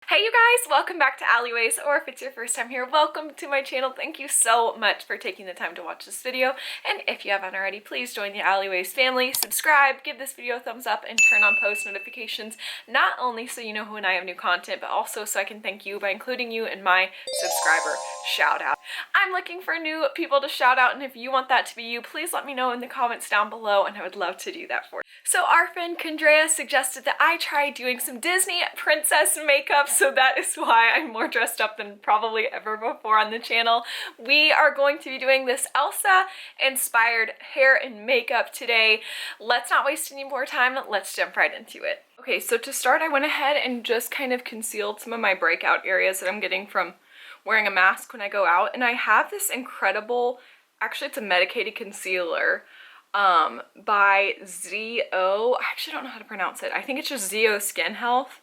Hey you guys, welcome back to Alleyways, or if it's your first time here, welcome to my channel. Thank you so much for taking the time to watch this video, and if you haven't already, please join the Alleyways family, subscribe, give this video a thumbs up, and turn on post notifications, not only so you know when I have new content, but also so I can thank you by including you in my subscriber shout out. I'm looking for new people to shout out, and if you want that to be you, please let me know in the comments down below, and I would love to do that for you. So our friend Kendraya suggested that I try doing some Disney princess makeup, so that is why I'm more dressed up than probably ever before on the channel. We are going to be doing this Elsa inspired hair and makeup today. Let's not waste any more time, let's jump right into it. Okay, so to start I went ahead and just kind of concealed some of my breakout areas that I'm getting from wearing a mask when I go out, and I have this incredible, actually it's a medicated concealer by ZO. I actually don't know how to pronounce it. I think it's just ZO Skin Health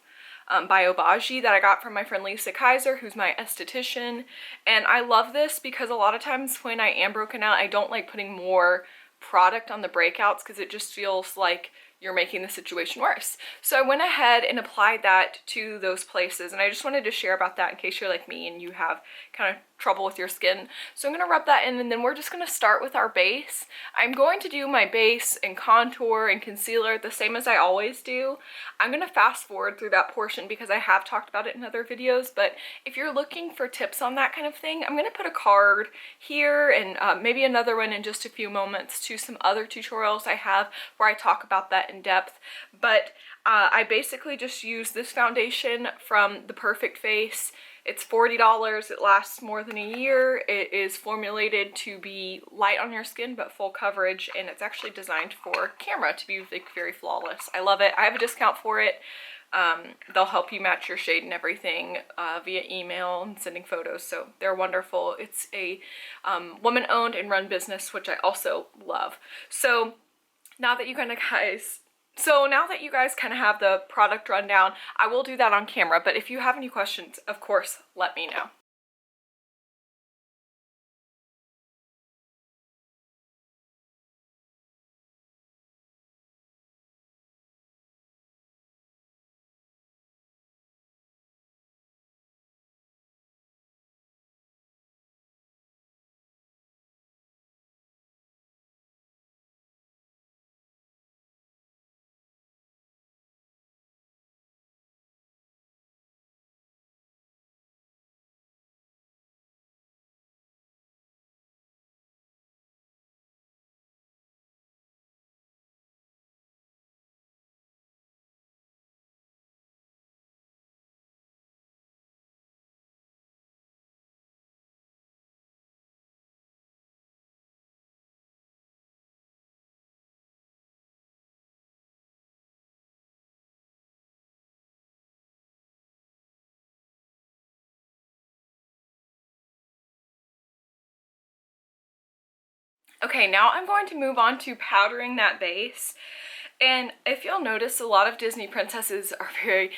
by Obagi that I got from my friend Lisa Kaiser, who's my esthetician. And I love this because a lot of times when I am broken out, I don't like putting more product on the breakouts because it just feels like you're making the situation worse. So I went ahead and applied that to those places, and I just wanted to share about that in case you're like me and you have kind of trouble with your skin. So I'm going to rub that in, and then we're just going to start with our base. I'm going to do my base and contour and concealer the same as I always do. I'm going to fast forward through that portion because I have talked about it in other videos, but if you're looking for tips on that kind of thing, I'm going to put a card here and maybe another one in just a few moments to some other tutorials I have where I talk about that in depth. But I basically just use this foundation from The Perfect Face. It's $40, it lasts more than a year, it is formulated to be light on your skin but full coverage, and it's actually designed for camera to be like very flawless. I love it. I have a discount for it. They'll help you match your shade and everything via email and sending photos, so they're wonderful. It's a woman-owned and run business, which I also love. So now that you kind of have the product rundown, I will do that on camera, but if you have any questions, of course, let me know. Okay, now I'm going to move on to powdering that base. And if you'll notice, a lot of Disney princesses are very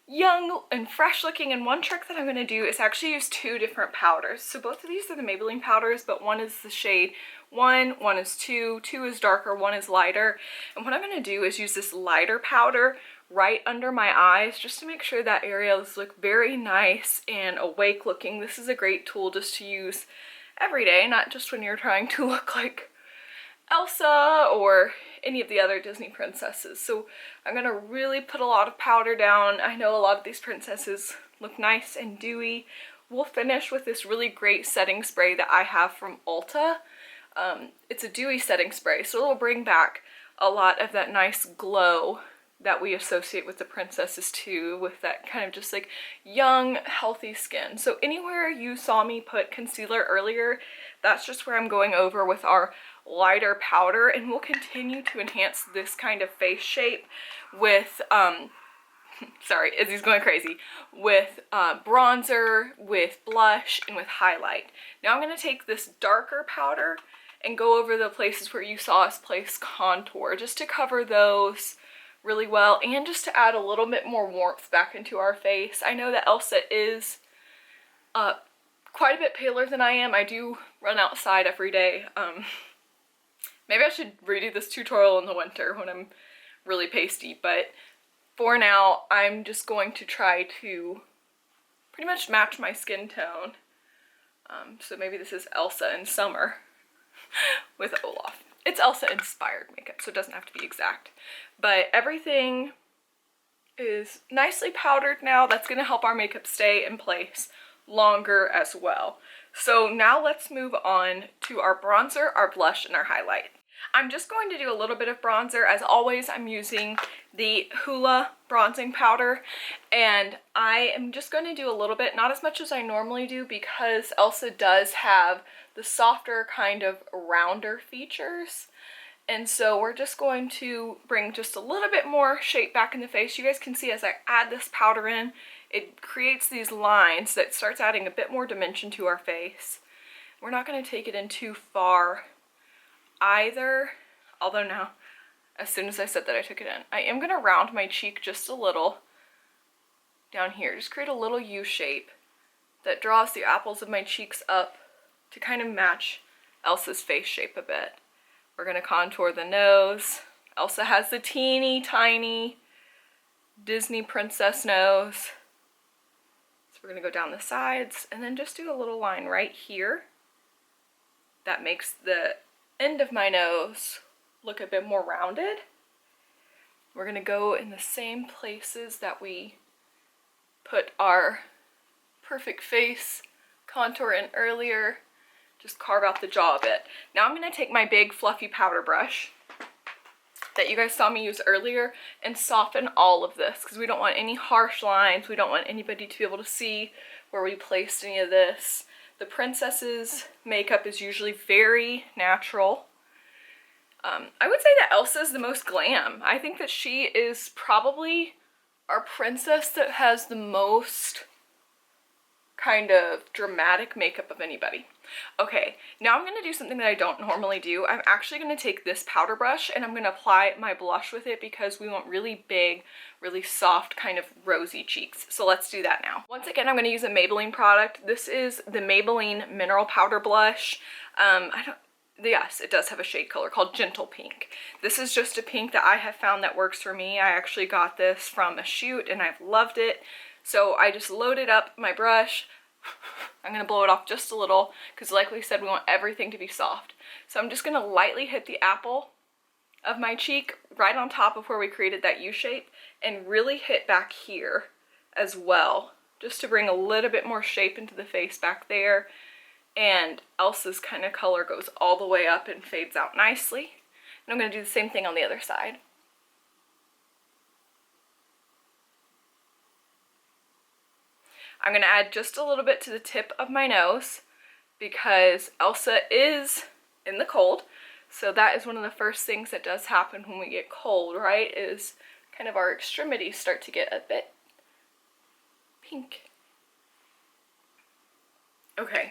young and fresh looking, and one trick that I'm going to do is actually use two different powders. So both of these are the Maybelline powders, but one is the shade 1, one is 2, 2 is darker, 1 is lighter. And what I'm going to do is use this lighter powder right under my eyes just to make sure that areas look very nice and awake looking. This is a great tool just to use every day, not just when you're trying to look like Elsa or any of the other Disney princesses. So I'm gonna really put a lot of powder down. I know a lot of these princesses look nice and dewy. We'll finish with this really great setting spray that I have from Ulta. It's a dewy setting spray, so it'll bring back a lot of that nice glow that we associate with the princesses too, with that kind of just like young, healthy skin. So anywhere you saw me put concealer earlier, that's just where I'm going over with our lighter powder, and we'll continue to enhance this kind of face shape with, sorry, Izzy's going crazy, with bronzer, with blush, and with highlight. Now I'm going to take this darker powder and go over the places where you saw us place contour, just to cover those really well, and just to add a little bit more warmth back into our face. I know that Elsa is quite a bit paler than I am. I do run outside every day. Maybe I should redo this tutorial in the winter when I'm really pasty, but for now I'm just going to try to pretty much match my skin tone. So maybe this is Elsa in summer with Olaf. It's Elsa inspired makeup, so it doesn't have to be exact. But everything is nicely powdered now. That's going to help our makeup stay in place longer as well. So now let's move on to our bronzer, our blush, and our highlight. I'm just going to do a little bit of bronzer. As always, I'm using the Hoola bronzing powder, and I am just going to do a little bit, not as much as I normally do, because Elsa does have the softer kind of rounder features. And so we're just going to bring just a little bit more shape back in the face. You guys can see as I add this powder in, it creates these lines that starts adding a bit more dimension to our face. We're not going to take it in too far either, although now, as soon as I said that I took it in, I am going to round my cheek just a little down here. Just create a little U shape that draws the apples of my cheeks up to kind of match Elsa's face shape a bit. We're going to contour the nose. Elsa has the teeny tiny Disney princess nose. So we're going to go down the sides and then just do a little line right here. That makes the end of my nose look a bit more rounded. We're going to go in the same places that we put our perfect face contour in earlier. Just carve out the jaw a bit. Now I'm going to take my big fluffy powder brush that you guys saw me use earlier and soften all of this, because we don't want any harsh lines. We don't want anybody to be able to see where we placed any of this. The princess's makeup is usually very natural. I would say that Elsa is the most glam. I think that she is probably our princess that has the most kind of dramatic makeup of anybody. Okay, now I'm going to do something that I don't normally do. I'm actually going to take this powder brush and I'm going to apply my blush with it, because we want really big, really soft, kind of rosy cheeks. So let's do that now. Once again, I'm going to use a Maybelline product. This is the Maybelline Mineral Powder Blush. Yes, it does have a shade color called Gentle Pink. This is just a pink that I have found that works for me. I actually got this from a shoot and I've loved it. So I just loaded up my brush. I'm going to blow it off just a little, because like we said, we want everything to be soft. So I'm just going to lightly hit the apple of my cheek right on top of where we created that U shape, and really hit back here as well, just to bring a little bit more shape into the face back there. And Elsa's kind of color goes all the way up and fades out nicely. And I'm going to do the same thing on the other side. I'm going to add just a little bit to the tip of my nose, because Elsa is in the cold. So that is one of the first things that does happen when we get cold, right? Is kind of our extremities start to get a bit pink. Okay,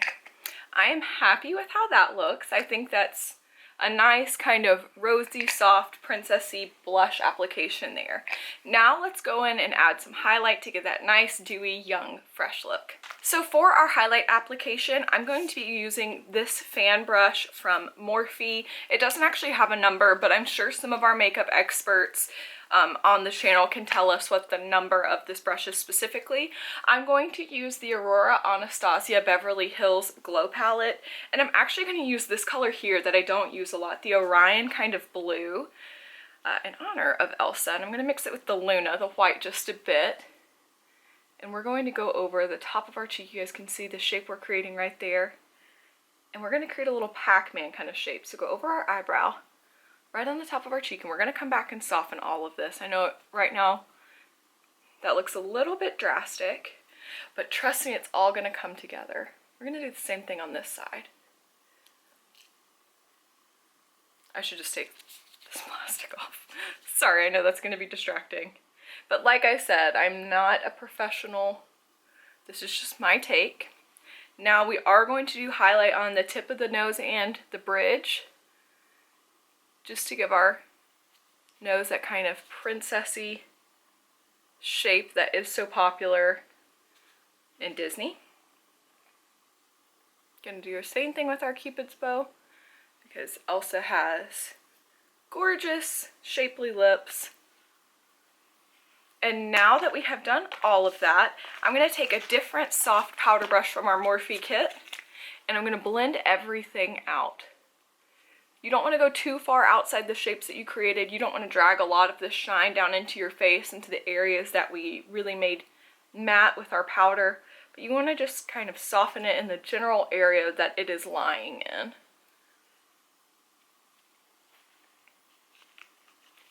I am happy with how that looks. I think that's a nice kind of rosy, soft, princessy blush application there. Now let's go in and add some highlight to give that nice, dewy, young, fresh look. So for our highlight application, I'm going to be using this fan brush from Morphe. It doesn't actually have a number, but I'm sure some of our makeup experts on the channel can tell us what the number of this brush is specifically. I'm going to use the Aurora Anastasia Beverly Hills Glow Palette, and I'm actually going to use this color here that I don't use a lot, the Orion kind of blue, in honor of Elsa. And I'm going to mix it with the Luna, the white, just a bit. And we're going to go over the top of our cheek. You guys can see the shape we're creating right there. And we're going to create a little Pac-Man kind of shape. So go over our eyebrow, right on the top of our cheek, and we're going to come back and soften all of this. I know right now that looks a little bit drastic, but trust me, it's all going to come together. We're going to do the same thing on this side. I should just take this plastic off. Sorry, I know that's going to be distracting. But like I said, I'm not a professional. This is just my take. Now we are going to do highlight on the tip of the nose and the bridge, just to give our nose that kind of princessy shape that is so popular in Disney. Gonna do the same thing with our Cupid's bow, because Elsa has gorgeous, shapely lips. And now that we have done all of that, I'm going to take a different soft powder brush from our Morphe kit, and I'm going to blend everything out. You don't want to go too far outside the shapes that you created. You don't want to drag a lot of this shine down into your face, into the areas that we really made matte with our powder. But you want to just kind of soften it in the general area that it is lying in.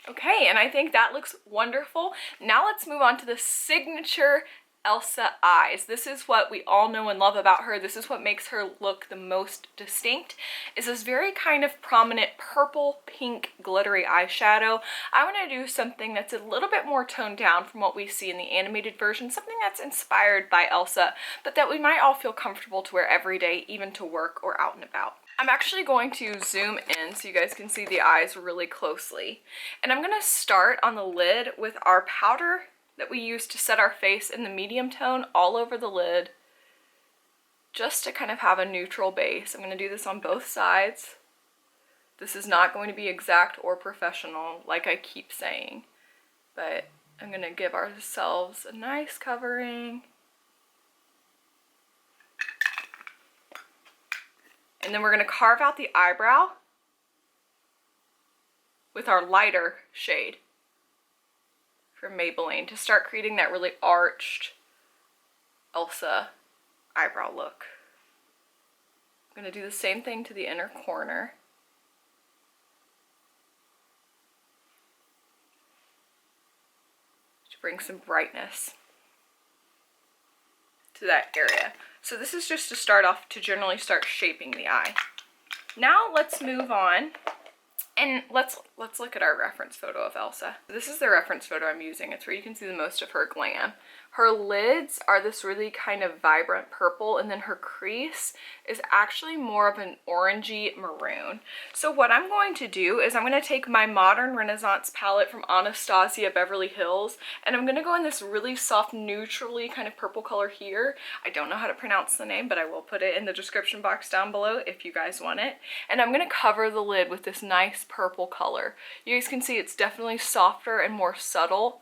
Okay, and I think that looks wonderful. Now let's move on to the signature Elsa eyes. This is what we all know and love about her. This is what makes her look the most distinct, is this very kind of prominent purple pink glittery eyeshadow. I want to do something that's a little bit more toned down from what we see in the animated version, something that's inspired by Elsa, but that we might all feel comfortable to wear every day, even to work or out and about. I'm actually going to zoom in so you guys can see the eyes really closely. And I'm going to start on the lid with our powder that we use to set our face in the medium tone all over the lid, just to kind of have a neutral base. I'm going to do this on both sides. This is not going to be exact or professional, like I keep saying, but I'm going to give ourselves a nice covering. And then we're going to carve out the eyebrow with our lighter shade from Maybelline to start creating that really arched Elsa eyebrow look. I'm going to do the same thing to the inner corner. To bring some brightness to that area. So this is just to start off, to generally start shaping the eye. Now let's move on and let's look at our reference photo of Elsa. This is the reference photo I'm using. It's where you can see the most of her glam. Her lids are this really kind of vibrant purple, and then her crease is actually more of an orangey maroon. So what I'm going to do is I'm going to take my Modern Renaissance palette from Anastasia Beverly Hills, and I'm going to go in this really soft, neutrally kind of purple color here. I don't know how to pronounce the name, but I will put it in the description box down below if you guys want it. And I'm going to cover the lid with this nice purple color. You guys can see it's definitely softer and more subtle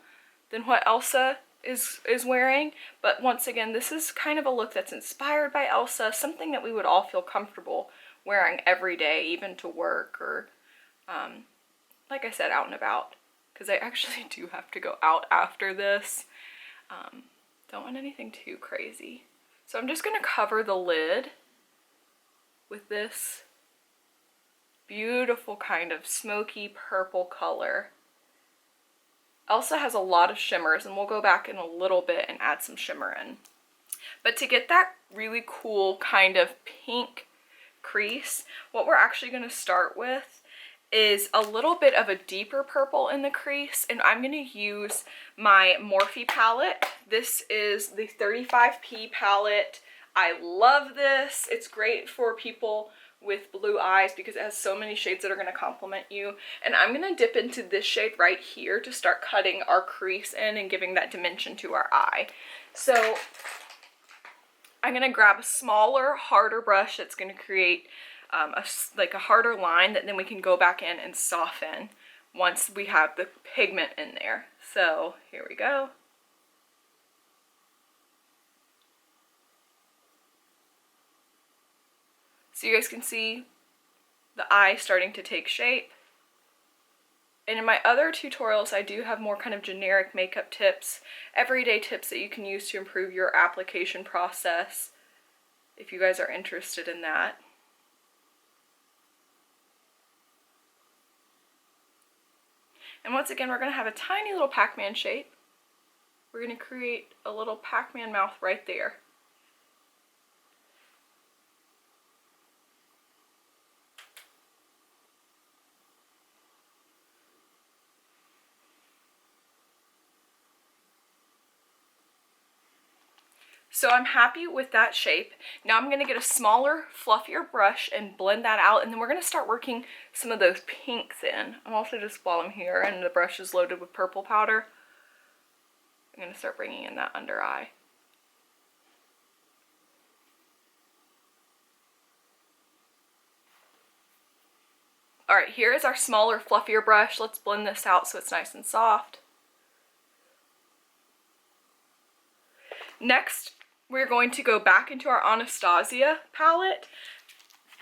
than what Elsa is wearing, but once again, this is kind of a look that's inspired by Elsa, something that we would all feel comfortable wearing every day, even to work or, like I said, out and about, because I actually do have to go out after this. Don't want anything too crazy. So I'm just going to cover the lid with this beautiful kind of smoky purple color. Elsa has a lot of shimmers, and we'll go back in a little bit and add some shimmer in. But to get that really cool kind of pink crease, what we're actually going to start with is a little bit of a deeper purple in the crease, and I'm going to use my Morphe palette. This is the 35P palette. I love this. It's great for people with blue eyes because it has so many shades that are going to complement you. And I'm going to dip into this shade right here to start cutting our crease in and giving that dimension to our eye. So I'm going to grab a smaller, harder brush that's going to create a harder line that then we can go back in and soften once we have the pigment in there. So here we go. So you guys can see the eye starting to take shape. And in my other tutorials, I do have more kind of generic makeup tips, everyday tips that you can use to improve your application process, if you guys are interested in that. And once again, we're going to have a tiny little Pac-Man shape. We're going to create a little Pac-Man mouth right there. So I'm happy with that shape. Now I'm going to get a smaller, fluffier brush and blend that out, and then we're going to start working some of those pinks in. I'm also, just while I'm here and the brush is loaded with purple powder, I'm going to start bringing in that under eye. Alright, here is our smaller, fluffier brush. Let's blend this out so it's nice and soft. Next, we're going to go back into our Anastasia palette.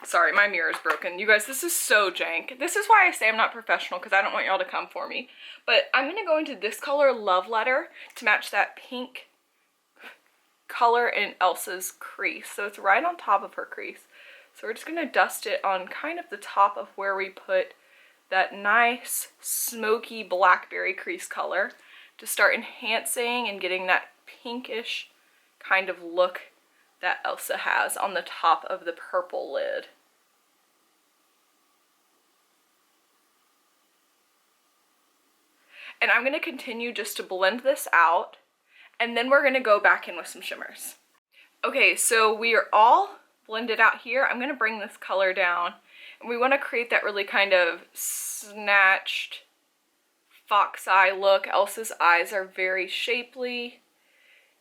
Sorry, my mirror is broken. You guys, this is so jank. This is why I say I'm not professional, because I don't want y'all to come for me. But I'm going to go into this color, Love Letter, to match that pink color in Elsa's crease. So it's right on top of her crease. So we're just going to dust it on kind of the top of where we put that nice smoky blackberry crease color to start enhancing and getting that pinkish kind of look that Elsa has on the top of the purple lid. And I'm going to continue just to blend this out, and then we're going to go back in with some shimmers. Okay, so we are all blended out here. I'm going to bring this color down, and we want to create that really kind of snatched fox eye look. Elsa's eyes are very shapely.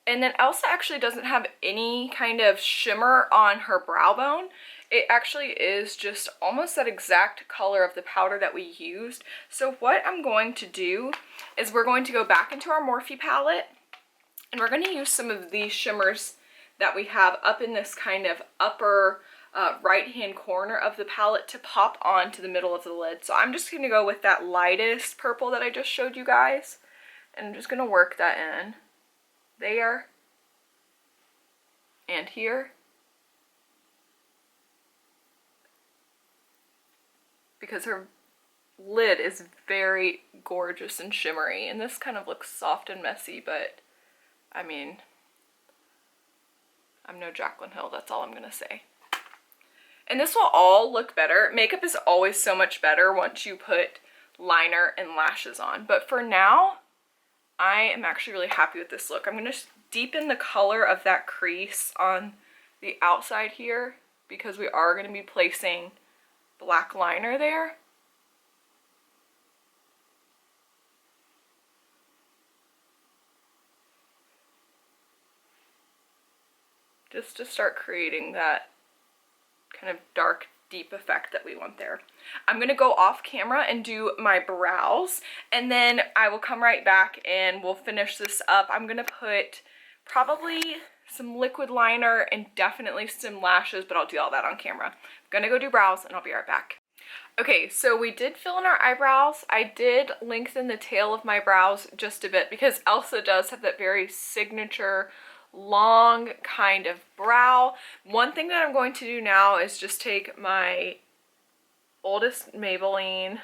And then Elsa actually doesn't have any kind of shimmer on her brow bone. It actually is just almost that exact color of the powder that we used. So what I'm going to do is we're going to go back into our Morphe palette, and we're going to use some of these shimmers that we have up in this kind of upper right hand corner of the palette to pop onto the middle of the lid. So I'm just going to go with that lightest purple that I just showed you guys, and I'm just going to work that in. There and here, because her lid is very gorgeous and shimmery, and this kind of looks soft and messy, but I mean, I'm no Jaclyn Hill, that's all I'm gonna say. And this will all look better. Makeup is always so much better once you put liner and lashes on, but for now I am actually really happy with this look. I'm going to deepen the color of that crease on the outside here, because we are going to be placing black liner there. Just to start creating that kind of dark, deep effect that we want there. I'm going to go off camera and do my brows, and then I will come right back and we'll finish this up. I'm going to put probably some liquid liner and definitely some lashes, but I'll do all that on camera. I'm going to go do brows and I'll be right back. Okay, so we did fill in our eyebrows. I did lengthen the tail of my brows just a bit because Elsa does have that very signature long kind of brow. One thing that I'm going to do now is just take my oldest Maybelline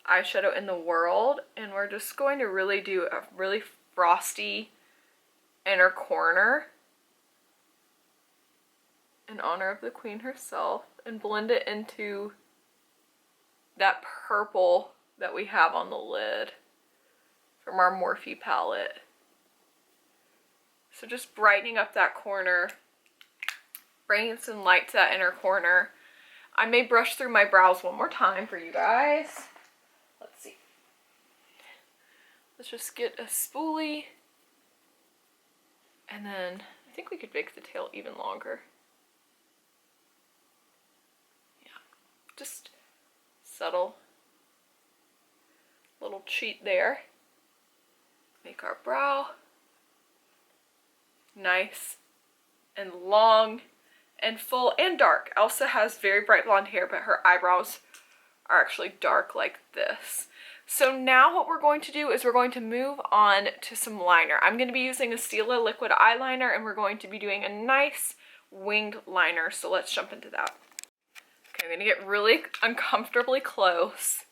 eyeshadow in the world, and we're just going to really do a really frosty inner corner in honor of the queen herself, and blend it into that purple that we have on the lid from our Morphe palette. So just brightening up that corner, bringing some light to that inner corner. I may brush through my brows one more time for you guys. Let's see. Let's just get a spoolie. And then I think we could make the tail even longer. Yeah, just subtle little cheat there. Make our brow nice and long and full and dark. Elsa has very bright blonde hair, but her eyebrows are actually dark like this. So now what we're going to do is we're going to move on to some liner. I'm going to be using a Stila liquid eyeliner, and we're going to be doing a nice winged liner. So let's jump into that. Okay, I'm going to get really uncomfortably close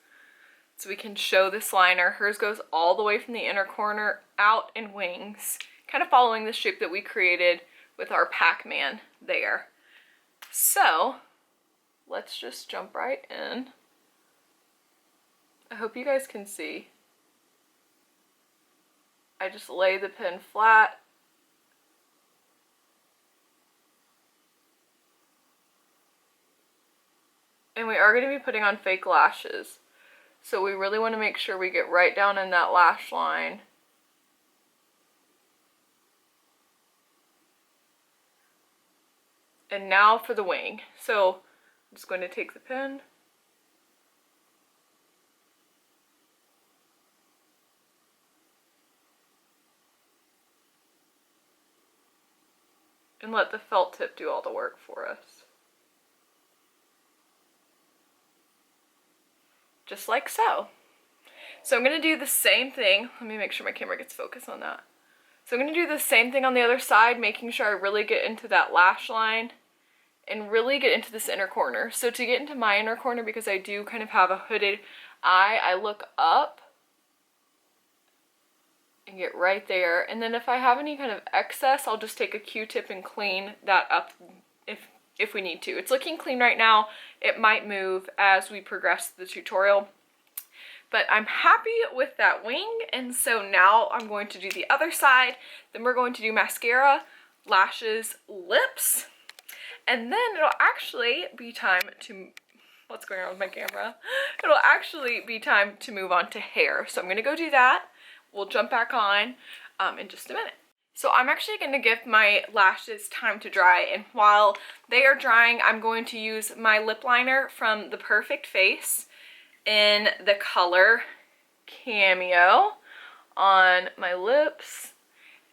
so we can show this liner. Hers goes all the way from the inner corner out in wings, kind of following the shape that we created with our Pac-Man there. So let's just jump right in. I hope you guys can see. I just lay the pen flat. And we are going to be putting on fake lashes. So we really want to make sure we get right down in that lash line. And now for the wing. So I'm just going to take the pen. and let the felt tip do all the work for us. Just like so. So I'm going to do the same thing. Let me make sure my camera gets focused on that. So I'm going to do the same thing on the other side, making sure I really get into that lash line and really get into this inner corner. So to get into my inner corner, because I do kind of have a hooded eye, I look up and get right there. And then if I have any kind of excess, I'll just take a Q-tip and clean that up if we need to. It's looking clean right now. It might move as we progress the tutorial. But I'm happy with that wing, and so now I'm going to do the other side. Then we're going to do mascara, lashes, lips, and then it'll actually be time to, what's going on with my camera? It'll actually be time to move on to hair. So I'm gonna go do that. We'll jump back on in just a minute. So I'm actually gonna give my lashes time to dry, and while they are drying, I'm going to use my lip liner from The Perfect Face in the color Cameo on my lips,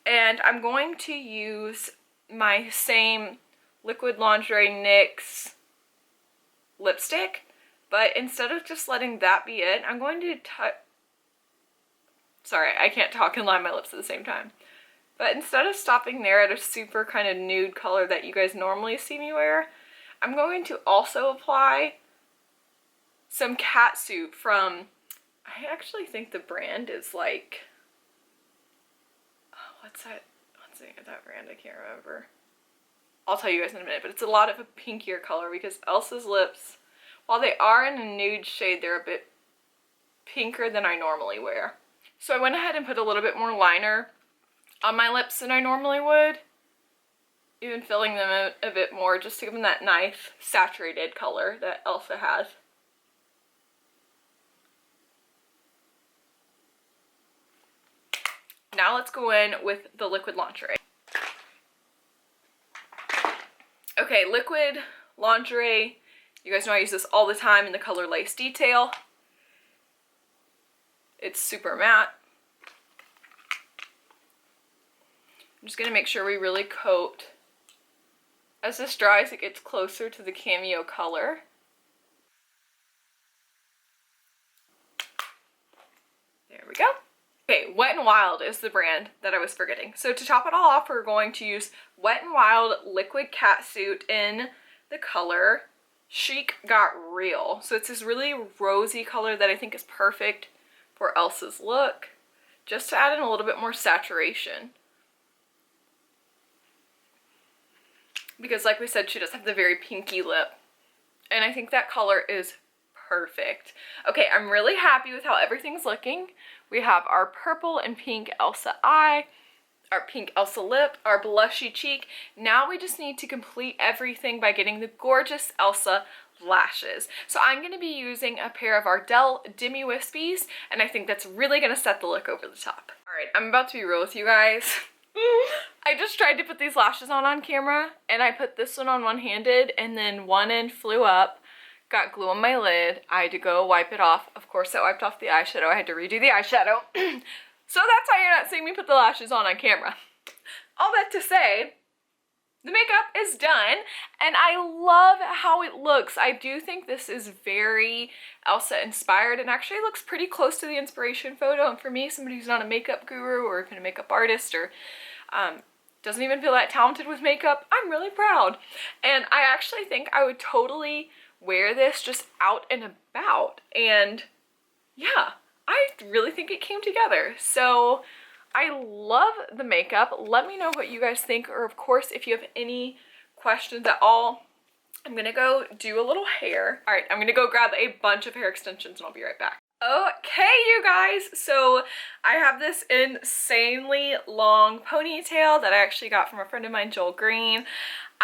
and I'm going to use my same Liquid Lingerie NYX lipstick, but instead of just letting that be it, I'm going to sorry, I can't talk and line my lips at the same time. But instead of stopping there at a super kind of nude color that you guys normally see me wear, I'm going to also apply some catsuit from, I actually think the brand is like, oh, what's the name of that brand? I can't remember. I'll tell you guys in a minute, but it's a lot of a pinkier color because Elsa's lips, while they are in a nude shade, they're a bit pinker than I normally wear. So I went ahead and put a little bit more liner on my lips than I normally would, even filling them a bit more just to give them that nice saturated color that Elsa has. Now let's go in with the Liquid Lingerie. Okay, Liquid Lingerie, you guys know I use this all the time in the color Lace Detail. It's super matte. I'm just going to make sure we really coat. As this dries, it gets closer to the Cameo color. There we go. Okay, Wet n Wild is the brand that I was forgetting. So to top it all off, we're going to use Wet n Wild Liquid Catsuit in the color Chic Got Real. So it's this really rosy color that I think is perfect for Elsa's look, just to add in a little bit more saturation. Because like we said, she does have the very pinky lip, and I think that color is perfect. Okay, I'm really happy with how everything's looking. We have our purple and pink Elsa eye, our pink Elsa lip, our blushy cheek. Now we just need to complete everything by getting the gorgeous Elsa lashes. So I'm going to be using a pair of Ardell Demi Wispies, and I think that's really going to set the look over the top. Alright, I'm about to be real with you guys. I just tried to put these lashes on camera, and I put this one on one-handed, and then one end flew up, got glue on my lid. I had to go wipe it off. Of course, I wiped off the eyeshadow. I had to redo the eyeshadow. So that's why you're not seeing me put the lashes on camera. All that to say, the makeup is done, and I love how it looks. I do think this is very Elsa inspired, and actually looks pretty close to the inspiration photo. And for me, somebody who's not a makeup guru or even a makeup artist or doesn't even feel that talented with makeup, I'm really proud. And I actually think I would totally wear this just out and about. And yeah, I really think it came together. So I love the makeup. Let me know what you guys think, or of course, if you have any questions at all. I'm gonna go do a little hair. All right, I'm gonna go grab a bunch of hair extensions and I'll be right back. Okay, you guys, so I have this insanely long ponytail that I actually got from a friend of mine, Joel Green.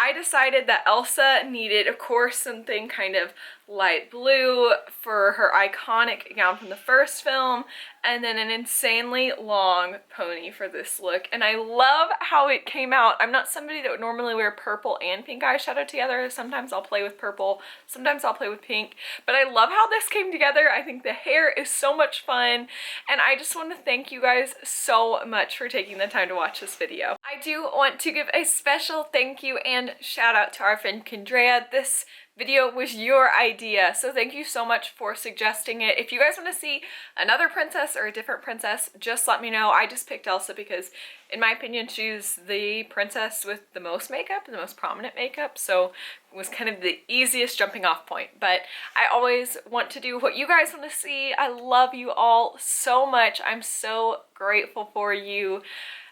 I decided that Elsa needed, of course, something kind of light blue for her iconic gown from the first film, and then an insanely long pony for this look. And I love how it came out. I'm not somebody that would normally wear purple and pink eyeshadow together. Sometimes I'll play with purple, sometimes I'll play with pink, but I love how this came together. I think the hair is so much fun, and I just want to thank you guys so much for taking the time to watch this video. I do want to give a special thank you and shout out to our friend Kendraya. This video was your idea, so thank you so much for suggesting it. If you guys want to see another princess or a different princess, just let me know. I just picked Elsa because, in my opinion, she's the princess with the most makeup, the most prominent makeup, so it was kind of the easiest jumping off point. But I always want to do what you guys want to see. I love you all so much. I'm so grateful for you,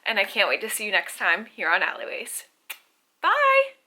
and I can't wait to see you next time here on Alleyways. Bye!